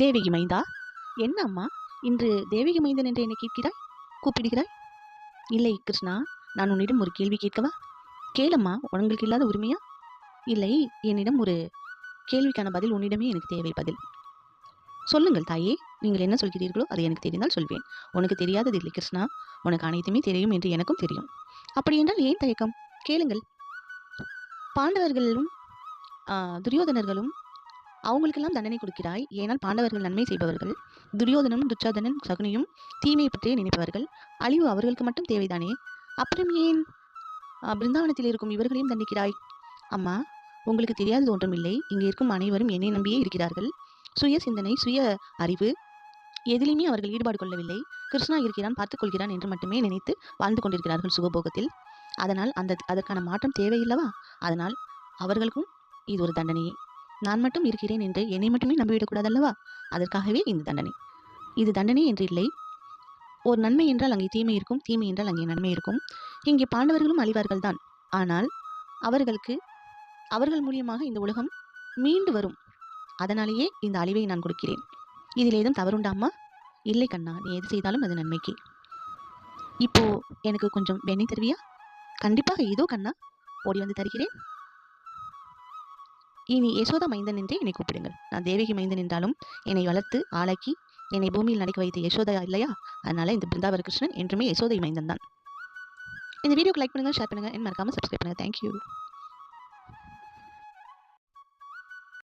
தேவகி மைந்தா, என்ன அம்மா இன்று தேவகி மைந்தன் என்று என்னை கேட்கிறாய், கூப்பிடுகிறாய்? இல்லை கிருஷ்ணா, நான் உன்னிடம் ஒரு கேள்வி கேட்கவா? கேளம்மா, உங்களுக்கு இல்லாத உரிமையா? இல்லை, என்னிடம் ஒரு கேள்விக்கான பதில் உன்னிடமே எனக்கு தேவை. பதில் சொல்லுங்கள் தாயே. நீங்கள் என்ன சொல்கிறீர்களோ அது எனக்கு தெரிந்தால் சொல்வேன். உனக்கு தெரியாதது இல்லை கிருஷ்ணா, உனக்கு அனைத்துமே தெரியும் என்று எனக்கும் தெரியும். அப்படி என்றால் ஏன் தயக்கம்? கேளுங்கள். பாண்டவர்களும் துரியோதனர்களும் அவங்களுக்கெல்லாம் தண்டனை கொடுக்கிறாய். ஏனால் பாண்டவர்கள் நன்மை செய்பவர்கள், துரியோதனனும் துச்சாதனன் சகுனியும் தீமையை பற்றியே நினைப்பவர்கள். அழிவு அவர்களுக்கு மட்டும் தேவைதானே? அப்புறம் ஏன் பிருந்தாவனத்தில் இருக்கும் இவர்களையும் தண்டிக்கிறாய்? அம்மா, உங்களுக்கு தெரியாதது ஒன்றும் இல்லை. இங்கே இருக்கும் அனைவரும் என்னை நம்பியே இருக்கிறார்கள். சுய சிந்தனை, சுய அறிவு எதிலுமே அவர்கள் ஈடுபாடு கொள்ளவில்லை. கிருஷ்ணா இருக்கிறான், பார்த்துக் கொள்கிறான் என்று மட்டுமே நினைத்து வாழ்ந்து கொண்டிருக்கிறார்கள் சுகபோகத்தில். அதனால் அதற்கான மாற்றம் தேவையில்லவா? அதனால் அவர்களுக்கும் இது ஒரு தண்டனையே. நான் மட்டும் இருக்கிறேன் என்று என்னை மட்டுமே நம்பிவிடக்கூடாதல்லவா? அதற்காகவே இந்த தண்டனை. இது தண்டனை என்று இல்லை. ஒரு நன்மை என்றால் அங்கே தீமை இருக்கும், தீமை என்றால் அங்கே நன்மை இருக்கும். இங்கே பாண்டவர்களும் அழிவார்கள் தான். ஆனால் அவர்கள் மூலியமாக இந்த உலகம் மீண்டு வரும். அதனாலேயே இந்த அழிவை நான் கொடுக்கிறேன். இதில் ஏதும் தவறுண்டா அம்மா? இல்லை கண்ணா, நீ எது செய்தாலும் அது நன்மைக்கு. இப்போ எனக்கு கொஞ்சம் வெண்ணெய் தருவியா? கண்டிப்பாக, இதோ கண்ணா, ஓடி வந்து தருகிறேன். இனி யசோதா மைந்தன் என்றே என்னை கூப்பிடுங்கள். நான் தேவகி மைந்தன் என்றாலும் என்னை வளர்த்து ஆளாக்கி என்னை பூமியில் நடக்க வைத்த யசோதா இல்லையா? அதனால இந்த பிருந்தாவன கிருஷ்ணன் என்றுமே யசோதை மைந்தன் தான். இந்த வீடியோக்கு லைக் பண்ணுங்க, ஷேர் பண்ணுங்க, மறக்காம சப்ஸ்கிரைப் பண்ணுங்க. தேங்க்யூ.